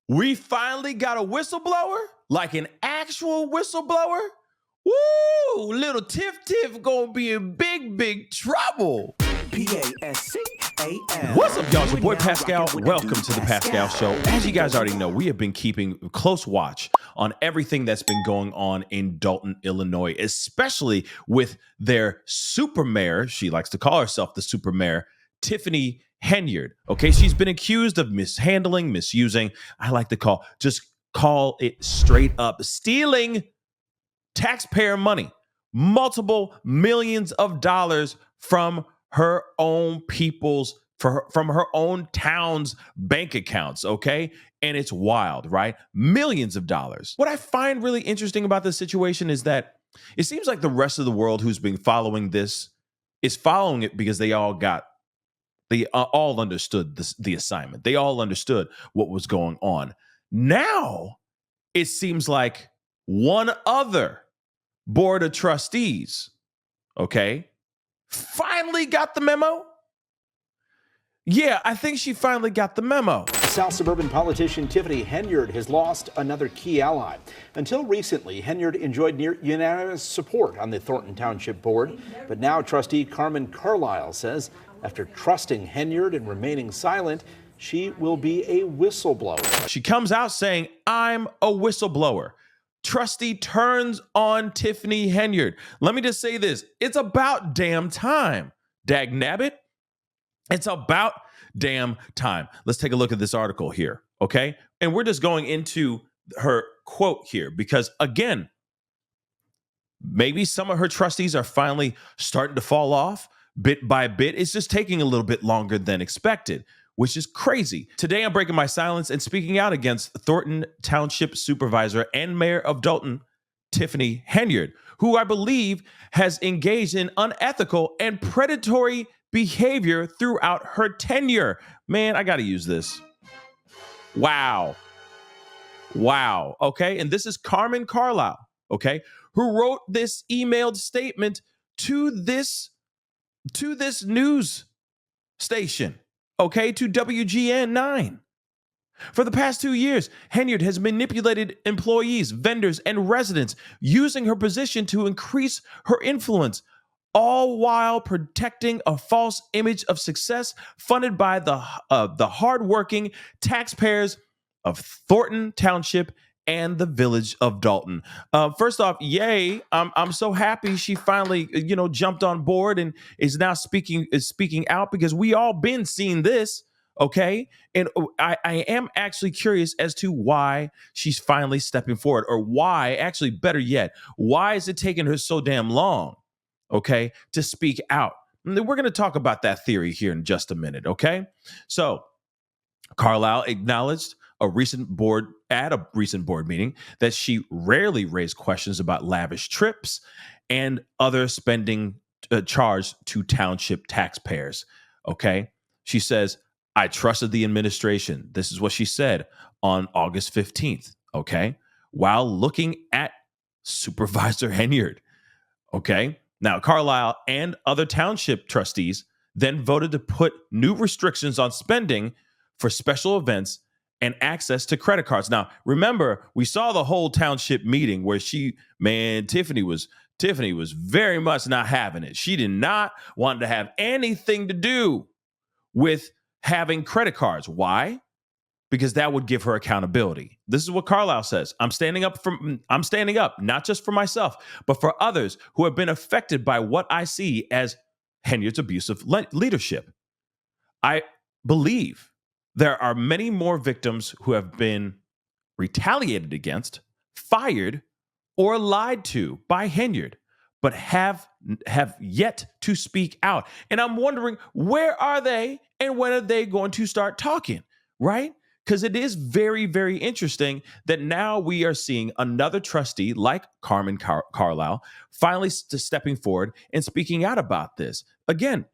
We finally got a whistleblower, like an actual whistleblower. Woo! Little Tiff gonna be in big trouble. P-A-S-C-A-L. What's up, y'all? It's your boy Pascal. Welcome to the Pascal Show. As you guys already know, we have been keeping close watch on everything that's been going on in Dalton, Illinois, especially with their super mayor. She likes to call herself the super mayor, Tiffany Henyard. Okay, she's been accused of mishandling, misusing. I like to call it straight up stealing taxpayer money, multiple millions of dollars from her own people's, from her own town's bank accounts, okay? And it's wild, right? Millions of dollars. What I find really interesting about this situation is that it seems like the rest of the world who's been following this is following it because they all understood the assignment. They all understood what was going on. Now, it seems like one other board of trustees, okay, finally got the memo. Yeah, I think she finally got the memo. South suburban politician Tiffany Henyard has lost another key ally. Until recently, Henyard enjoyed near unanimous support on the Thornton Township board, but now trustee Carmen Carlisle says after trusting Henyard and remaining silent, she will be a whistleblower. She comes out saying, "I'm a whistleblower." Trustee turns on Tiffany Henyard. Let me just say this. It's about damn time. Dag nabbit. It's about damn time. Let's take a look at this article here, okay? And we're just going into her quote here because, again, maybe some of her trustees are finally starting to fall off bit by bit. It's just taking a little bit longer than expected, which is crazy. Today, I'm breaking my silence and speaking out against Thornton Township Supervisor and Mayor of Dalton, Tiffany Henyard, who I believe has engaged in unethical and predatory behavior throughout her tenure. Man, I got to use this. Wow. Okay, and this is Carmen Carlisle, okay, who wrote this emailed statement to this news station. Okay, to WGN 9. For the past 2 years, Henyard has manipulated employees, vendors, and residents using her position to increase her influence, all while protecting a false image of success funded by the hardworking taxpayers of Thornton Township and the village of Dalton. First off, yay! I'm so happy she finally, jumped on board and is now speaking out because we all been seeing this, okay? And I am actually curious as to why she's finally stepping forward, or why, actually, better yet, why is it taking her so damn long, okay, to speak out? And we're going to talk about that theory here in just a minute, okay? So, Carlisle acknowledged a recent board meeting that she rarely raised questions about lavish trips and other spending charged to township taxpayers. Okay. She says, "I trusted the administration." This is what she said on August 15th. Okay. While looking at Supervisor Henyard. Okay. Now, Carlisle and other township trustees then voted to put new restrictions on spending for special events and access to credit cards. Now, remember, we saw the whole township meeting where Tiffany was very much not having it. She did not want to have anything to do with having credit cards. Why? Because that would give her accountability. This is what Carlisle says. I'm standing up, not just for myself, but for others who have been affected by what I see as Henyard's abusive leadership. I believe there are many more victims who have been retaliated against, fired, or lied to by Henyard, but have yet to speak out. And I'm wondering, where are they and when are they going to start talking, right? Because it is very, very interesting that now we are seeing another trustee like Carmen Carlisle finally stepping forward and speaking out about this. Again,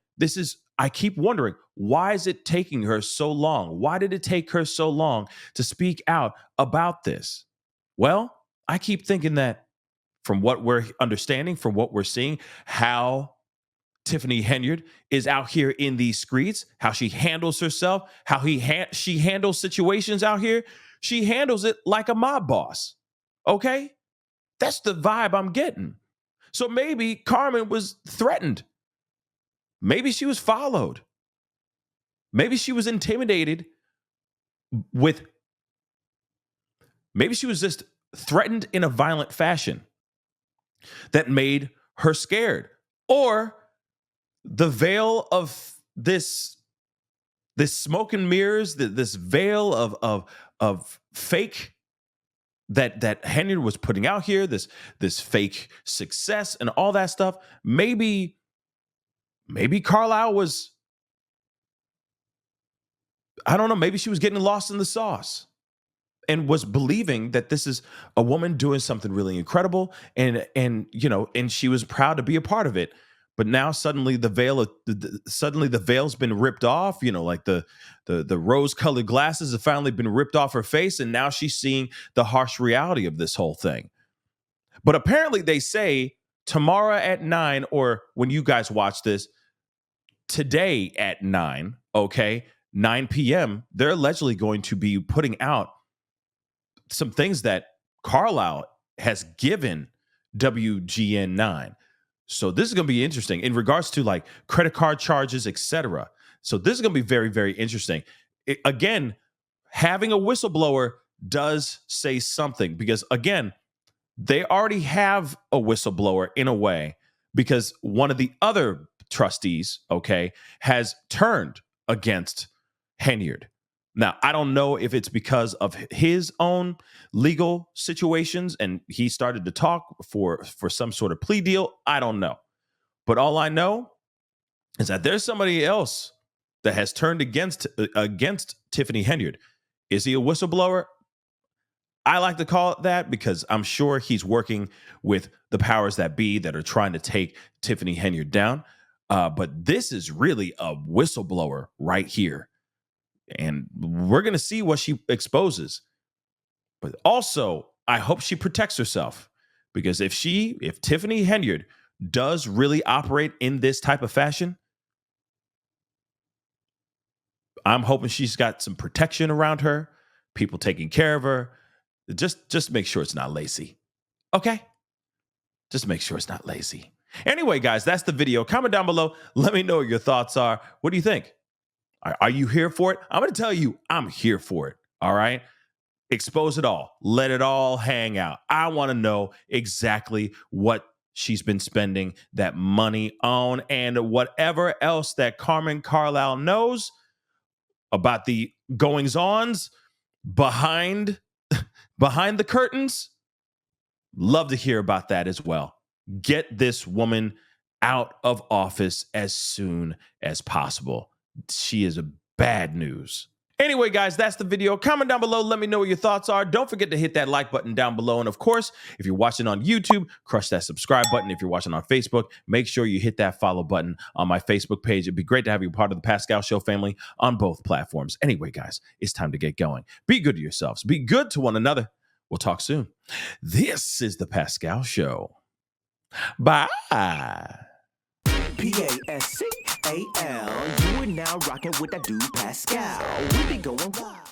I keep wondering, why is it taking her so long? Why did it take her so long to speak out about this? Well, I keep thinking that from what we're understanding, from what we're seeing, how Tiffany Henyard is out here in these streets, how she handles herself, how she handles situations out here, She handles it like a mob boss. Okay? That's the vibe I'm getting. So maybe Carmen was threatened. Maybe she was followed. Maybe she was intimidated with, maybe she was just threatened in a violent fashion that made her scared. Or the veil of this smoke and mirrors, this veil of fake that Henyard was putting out here, this fake success and all that stuff. Maybe Carlisle was, I don't know, maybe she was getting lost in the sauce and was believing that this is a woman doing something really incredible, and she was proud to be a part of it. But now suddenly the veil's been ripped off, like the rose-colored glasses have finally been ripped off her face, and now she's seeing the harsh reality of this whole thing. But apparently they say tomorrow at 9, or when you guys watch this, today at 9, 9 p.m., they're allegedly going to be putting out some things that Carlisle has given WGN 9. So this is going to be interesting in regards to like credit card charges, etc. So this is going to be very, very interesting. Again, having a whistleblower does say something, because again, they already have a whistleblower in a way, because one of the other trustees, has turned against Henyard. Now, I don't know if it's because of his own legal situations and he started to talk for some sort of plea deal. I don't know. But all I know is that there's somebody else that has turned against Tiffany Henyard. Is he a whistleblower? I like to call it that because I'm sure he's working with the powers that be that are trying to take Tiffany Henyard down. But this is really a whistleblower right here. And we're going to see what she exposes. But also, I hope she protects herself, because if Tiffany Henyard does really operate in this type of fashion, I'm hoping she's got some protection around her, people taking care of her. Just make sure it's not Lacey. Okay? Just make sure it's not Lacey. Anyway, guys, that's the video. Comment down below. Let me know what your thoughts are. What do you think? Are you here for it? I'm going to tell you, I'm here for it. All right? Expose it all. Let it all hang out. I want to know exactly what she's been spending that money on, and whatever else that Carmen Carlisle knows about the goings-ons behind the curtains. Love to hear about that as well. Get this woman out of office as soon as possible. She is a bad news. Anyway, guys, that's the video. Comment down below. Let me know what your thoughts are. Don't forget to hit that like button down below. And of course, if you're watching on YouTube, crush that subscribe button. If you're watching on Facebook, make sure you hit that follow button on my Facebook page. It'd be great to have you part of the Pascal Show family on both platforms. Anyway, guys, it's time to get going. Be good to yourselves. Be good to one another. We'll talk soon. This is the Pascal Show. Bye. Pascal, you are now rocking with that dude Pascal. We be going wild.